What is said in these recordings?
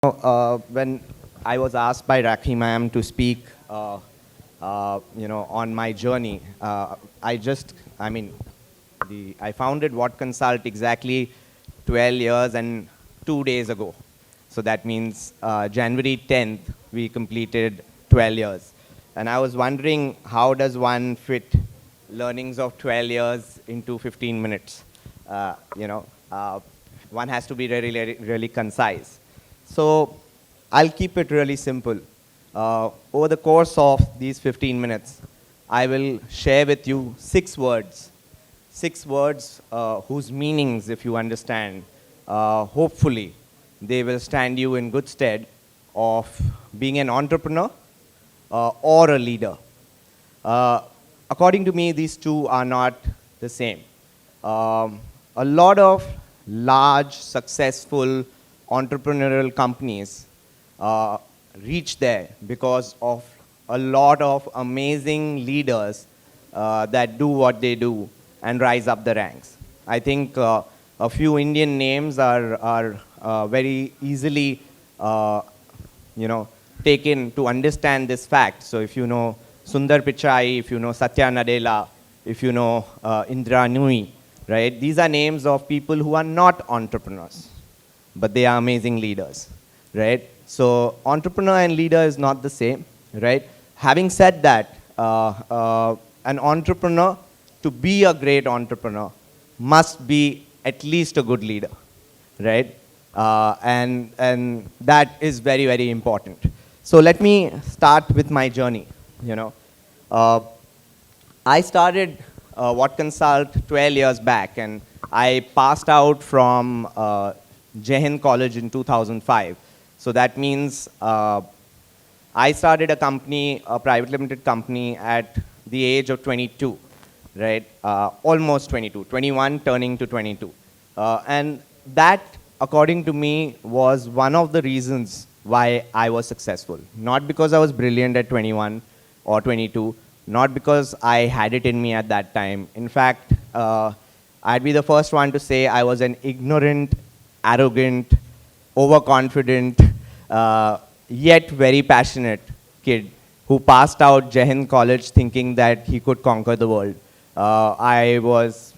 When I was asked by Rakhi ma'am to speak, on my journey, I founded What Consult exactly 12 years and 2 days ago. So that means January 10th, we completed 12 years. And I was wondering, how does one fit learnings of 12 years into 15 minutes? Uh, you know, uh, One has to be really concise. So I'll keep it really simple. Over the course of these 15 minutes, I will share with you 6 words. 6 words whose meanings, if you understand, hopefully they will stand you in good stead of being an entrepreneur or a leader. Uh, According to me, these two are not the same. A lot of large, successful entrepreneurial companies uh, reach there because of a lot of amazing leaders that do what they do and rise up the ranks. I think a few Indian names are very easily, uh, taken to understand this fact. So if you know Sundar Pichai, if you know Satya Nadella, if you know Indra Nui, right? These are names of people who are not entrepreneurs, but they are amazing leaders, right? So entrepreneur and leader is not the same, right? Having said that, an entrepreneur, to be a great entrepreneur, must be at least a good leader, right? And that is very, very important. So let me start with my journey. You know, uh, I started What Consult 12 years back, and I passed out from Jehin College in 2005. So that means I started a company, a private limited company, at the age of 22, right? Almost 22, 21 turning to 22. And that, according to me, was one of the reasons why I was successful. Not because I was brilliant at 21 or 22, not because I had it in me at that time. In fact, I'd be the first one to say I was an ignorant, arrogant, overconfident, yet very passionate kid who passed out Jehin College thinking that he could conquer the world. I was,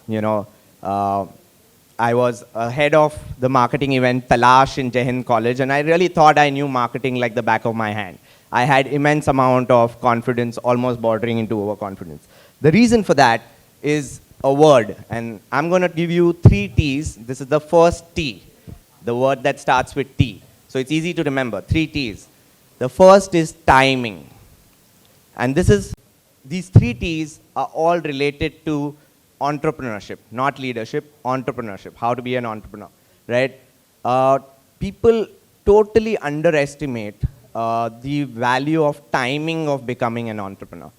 I was head of the marketing event Talash in Jehin College, and I really thought I knew marketing like the back of my hand. I had immense amount of confidence, almost bordering into overconfidence. The reason for that is a word, and I'm going to give you 3T's. This is the first T, the word that starts with T. So it's easy to remember, 3T's. The first is timing. And these 3T's are all related to entrepreneurship, not leadership, entrepreneurship, how to be an entrepreneur, right? People totally underestimate the value of timing of becoming an entrepreneur.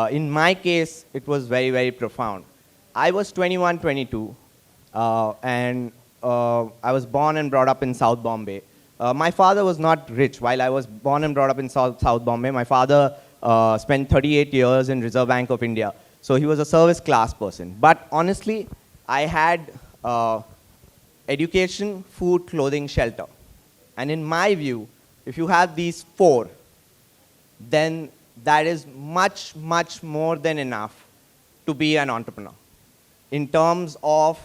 In my case, it was very, very profound. I was 21, 22, and I was born and brought up in South Bombay. My father was not rich. While I was born and brought up in South Bombay, my father spent 38 years in Reserve Bank of India. So he was a service class person. But honestly, I had education, food, clothing, shelter. And in my view, if you have these four, then that is much, much more than enough to be an entrepreneur in terms of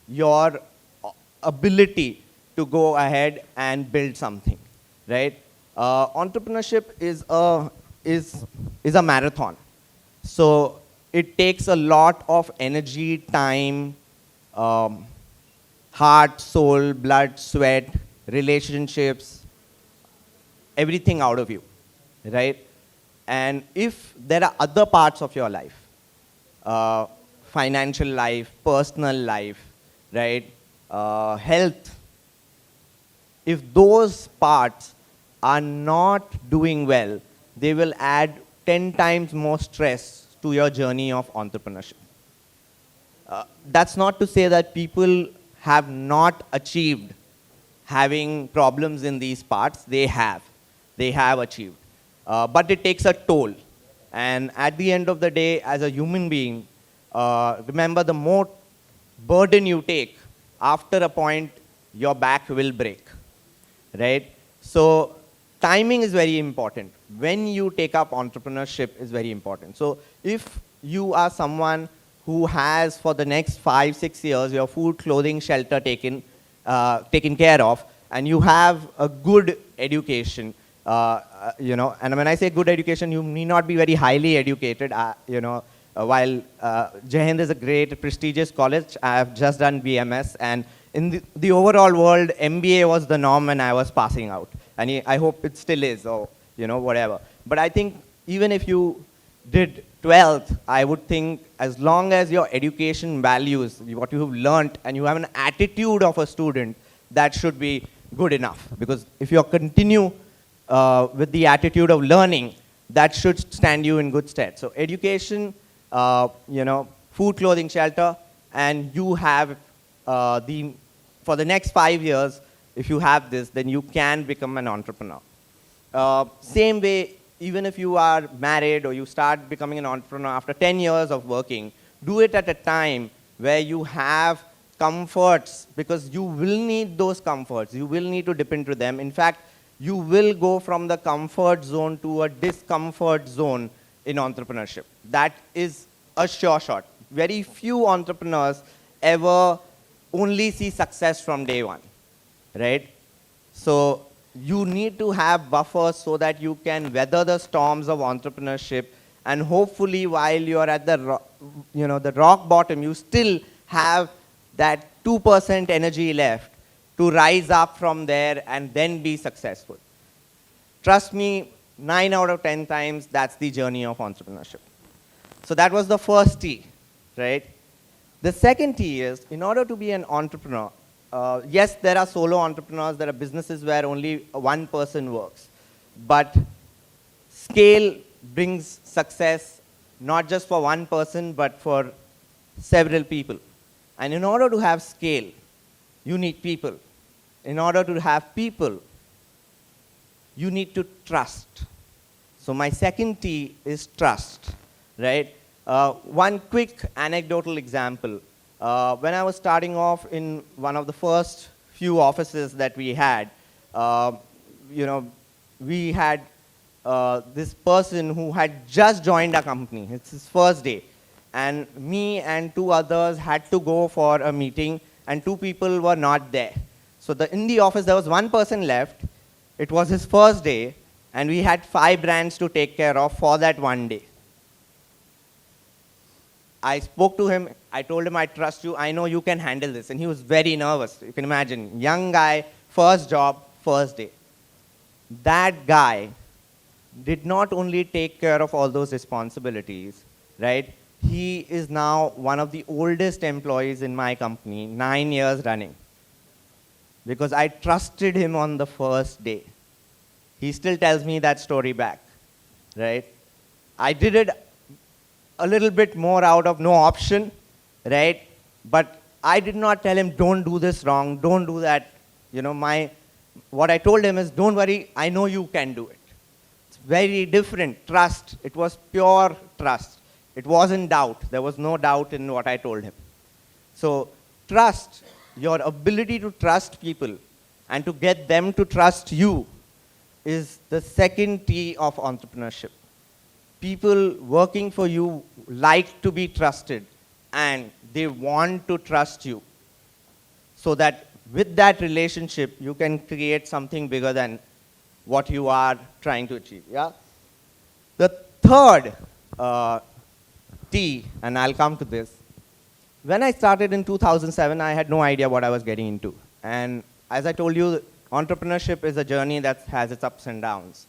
your ability to go ahead and build something, right? Entrepreneurship is a marathon. So it takes a lot of energy, time, heart, soul, blood, sweat, relationships, everything out of you, right? And if there are other parts of your life, financial life, personal life, right, health, if those parts are not doing well, they will add 10 times more stress to your journey of entrepreneurship. That's not to say that people have not achieved having problems in these parts. They have. They have achieved. But it takes a toll. And at the end of the day, as a human being, remember, the more burden you take, after a point, your back will break, right? So timing is very important. When you take up entrepreneurship is very important. So if you are someone who has for the next 5-6 years your food, clothing, shelter taken care of, and you have a good education, and when I say good education, you need not be very highly educated, while Jai Hind is a great prestigious college, I have just done BMS, and in the overall world, MBA was the norm when I was passing out. And I hope it still is, or whatever. But I think even if you did 12th, I would think as long as your education values, what you have learned, and you have an attitude of a student, that should be good enough. Because if you continue with the attitude of learning, that should stand you in good stead. So education, food, clothing, shelter, and you have for the next 5 years, if you have this, then you can become an entrepreneur. Same way, even if you are married or you start becoming an entrepreneur after 10 years of working, do it at a time where you have comforts, because you will need those comforts. You will need to dip into them. In fact, you will go from the comfort zone to a discomfort zone in entrepreneurship. That is a sure shot. Very few entrepreneurs ever only see success from day one, right? So you need to have buffers so that you can weather the storms of entrepreneurship, and hopefully while you're at the rock bottom, you still have that 2% energy left to rise up from there and then be successful. Trust me, 9 out of 10 times, that's the journey of entrepreneurship. So that was the first T, right? The second T is, in order to be an entrepreneur, yes, there are solo entrepreneurs, there are businesses where only one person works. But scale brings success, not just for one person, but for several people. And in order to have scale, you need people. In order to have people, you need to trust. So my second T is trust, right? One quick anecdotal example. When I was starting off in one of the first few offices that we had, we had this person who had just joined our company. It's his first day. And me and 2 others had to go for a meeting, and 2 people were not there. So in the office, there was 1 person left. It was his first day, and we had 5 brands to take care of for that one day. I spoke to him. I told him, I trust you. I know you can handle this. And he was very nervous. You can imagine, young guy, first job, first day. That guy did not only take care of all those responsibilities, right? He is now one of the oldest employees in my company, 9 years running. Because I trusted him on the first day. He still tells me that story back, right? I did it a little bit more out of no option, right? But I did not tell him, don't do this wrong, don't do that. What I told him is, don't worry, I know you can do it. It's very different. Trust. It was pure trust. It wasn't doubt. There was no doubt in what I told him. So trust, your ability to trust people and to get them to trust you, is the second T of entrepreneurship. People working for you like to be trusted, and they want to trust you, so that with that relationship, you can create something bigger than what you are trying to achieve. Yeah? The third T, and I'll come to this. When I started in 2007, I had no idea what I was getting into. And as I told you, entrepreneurship is a journey that has its ups and downs.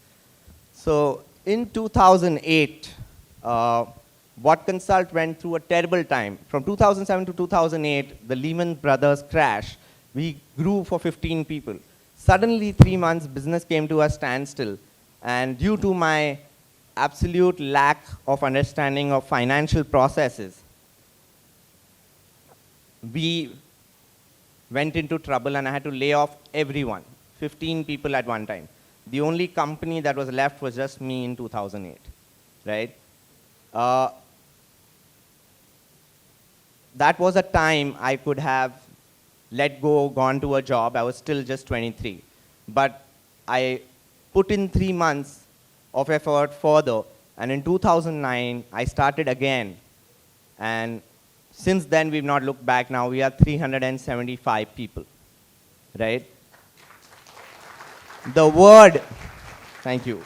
So in 2008, What Consult went through a terrible time. From 2007 to 2008, the Lehman Brothers crash, we grew for 15 people. Suddenly, 3 months, business came to a standstill. And due to my absolute lack of understanding of financial processes, we went into trouble, and I had to lay off everyone, 15 people at one time. The only company that was left was just me in 2008, right? That was a time I could have let go, gone to a job. I was still just 23. But I put in 3 months of effort further, and in 2009, I started again. And since then, we've not looked back. Now we are 375 people, right? The word, thank you.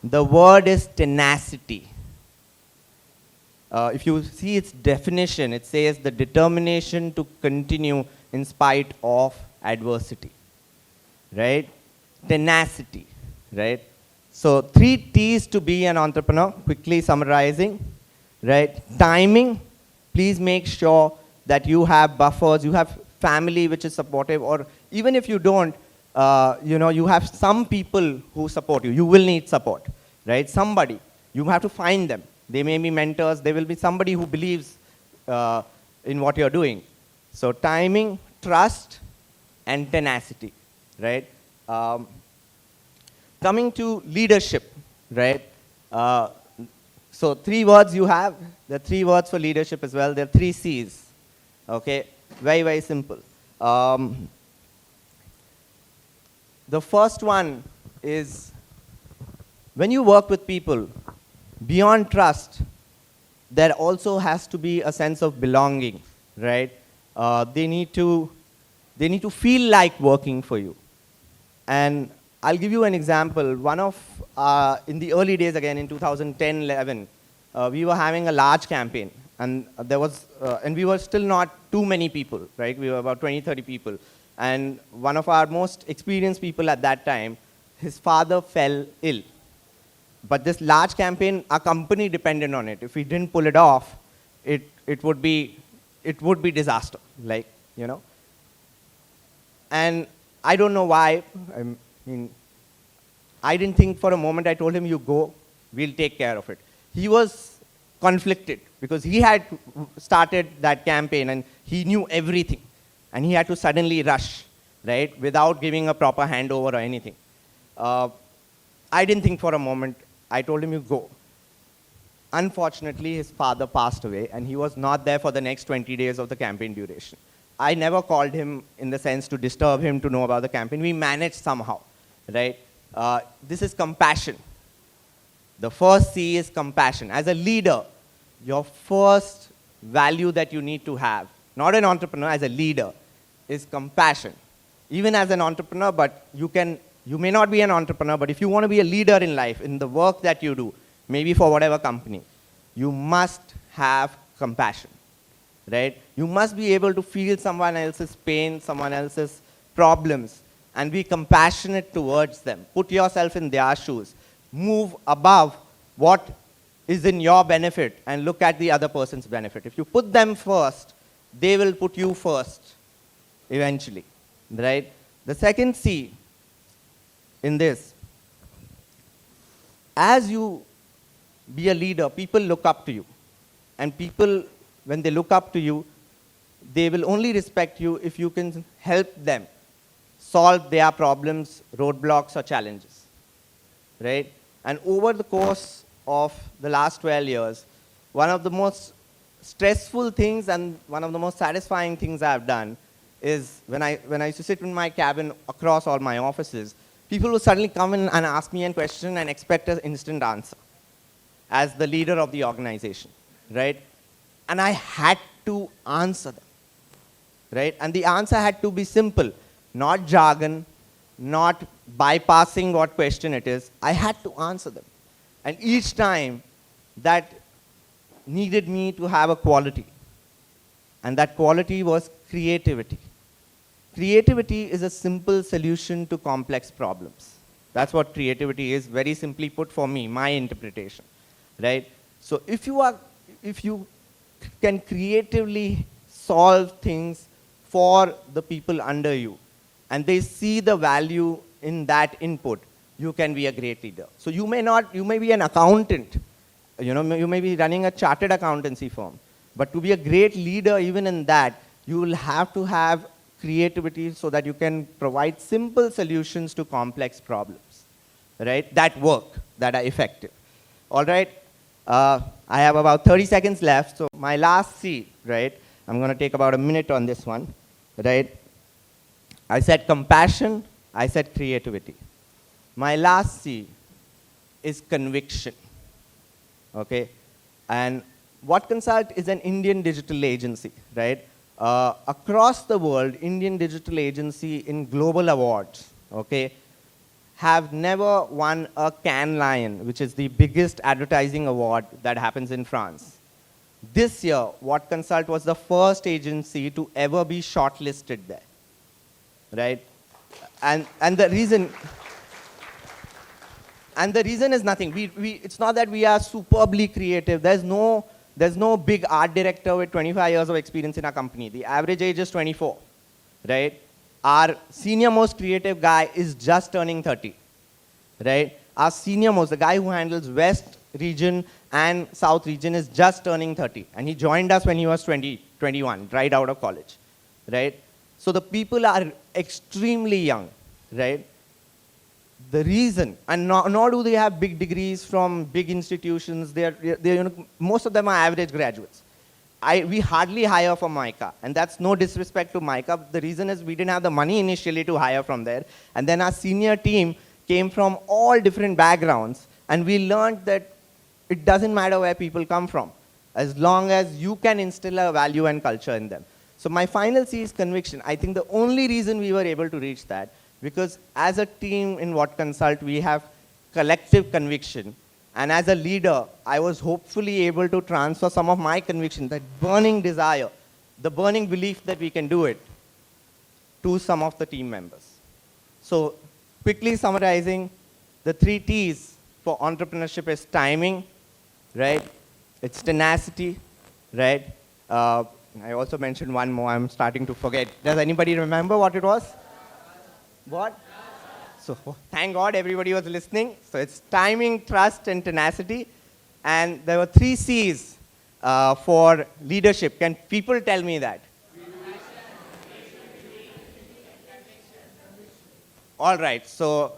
The word is tenacity. If you see its definition, it says the determination to continue in spite of adversity, right? Tenacity, right? So 3T's to be an entrepreneur, quickly summarizing, right? Timing, please make sure that you have buffers, you have family which is supportive, or even if you don't, you have some people who support you. You will need support, right? Somebody, you have to find them. They may be mentors, there will be somebody who believes in what you're doing. So timing, trust, and tenacity, right? Coming to leadership, right? So 3 words you have. There are 3 words for leadership as well. There are 3 C's, okay? Very, very simple. The first one is when you work with people, beyond trust, there also has to be a sense of belonging, right? They need to feel like working for you. And I'll give you an example. In the early days, again, in 2010-11, we were having a large campaign. And and we were still not too many people, right? We were about 20, 30 people. And one of our most experienced people at that time, his father fell ill. But this large campaign, our company depended on it. If we didn't pull it off, it would be disaster, And I don't know why. I didn't think for a moment. I told him, you go, we'll take care of it. He was conflicted because he had started that campaign and he knew everything. And he had to suddenly rush, right, without giving a proper handover or anything. I didn't think for a moment. I told him, you go. Unfortunately, his father passed away, and he was not there for the next 20 days of the campaign duration. I never called him in the sense to disturb him to know about the campaign. We managed somehow, right? This is compassion. The first C is compassion. As a leader, your first value that you need to have, not an entrepreneur, as a leader, is compassion. Even as an entrepreneur, but you may not be an entrepreneur, but if you want to be a leader in life, in the work that you do, maybe for whatever company, you must have compassion, right? You must be able to feel someone else's pain, someone else's problems, and be compassionate towards them. Put yourself in their shoes. Move above what is in your benefit and look at the other person's benefit. If you put them first, they will put you first eventually, right? The second C in this, as you be a leader, people look up to you. And people, when they look up to you, they will only respect you if you can help them solve their problems, roadblocks, or challenges, right? And over the course of the last 12 years, one of the most stressful things and one of the most satisfying things I've done is when I used to sit in my cabin across all my offices, people would suddenly come in and ask me a question and expect an instant answer as the leader of the organization, right? And I had to answer them, right? And the answer had to be simple, not jargon, not bypassing what question it is. I had to answer them. And each time that needed me to have a quality. And that quality was creativity. Creativity is a simple solution to complex problems. That's what creativity is, very simply put for me, my interpretation, right? So if you can creatively solve things for the people under you, and they see the value in that input, you can be a great leader. So you may be an accountant, you may be running a chartered accountancy firm, but to be a great leader even in that, you will have to have creativity so that you can provide simple solutions to complex problems, right? That work, that are effective. All right, I have about 30 seconds left, so my last C, right? I'm going to take about a minute on this one, right? I said compassion, I said creativity. My last C is conviction. Okay? And What Consult is an Indian digital agency, right? Across the world, Indian digital agency in global awards, okay, have never won a Cannes Lion, which is the biggest advertising award that happens in France. This year, What Consult was the first agency to ever be shortlisted there, right? And the reason is nothing. It's not that we are superbly creative. There's no big art director with 25 years of experience in our company. The average age is 24, right? Our senior most creative guy is just turning 30, right? Our senior most, the guy who handles West region and South region is just turning 30. And he joined us when he was 21, right out of college, right? So the people are extremely young, right? The reason, and nor do they have big degrees from big institutions. Most of them are average graduates. We hardly hire from MICA, and that's no disrespect to MICA. The reason is we didn't have the money initially to hire from there, and then our senior team came from all different backgrounds, and we learned that it doesn't matter where people come from, as long as you can instill a value and culture in them. So my final C is conviction. I think the only reason we were able to reach that, because as a team in What Consult, we have collective conviction. And as a leader, I was hopefully able to transfer some of my conviction, that burning desire, the burning belief that we can do it, to some of the team members. So quickly summarizing, the 3T's for entrepreneurship is timing, right? It's tenacity, right? I also mentioned one more. I'm starting to forget. Does anybody remember what it was? What? So thank God everybody was listening. So it's timing, trust, and tenacity. And there were 3C's for leadership. Can people tell me that? All right. So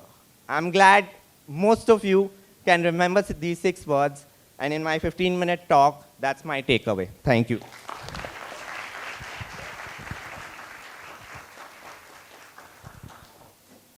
I'm glad most of you can remember these 6 words. And in my 15-minute talk, that's my takeaway. Thank you.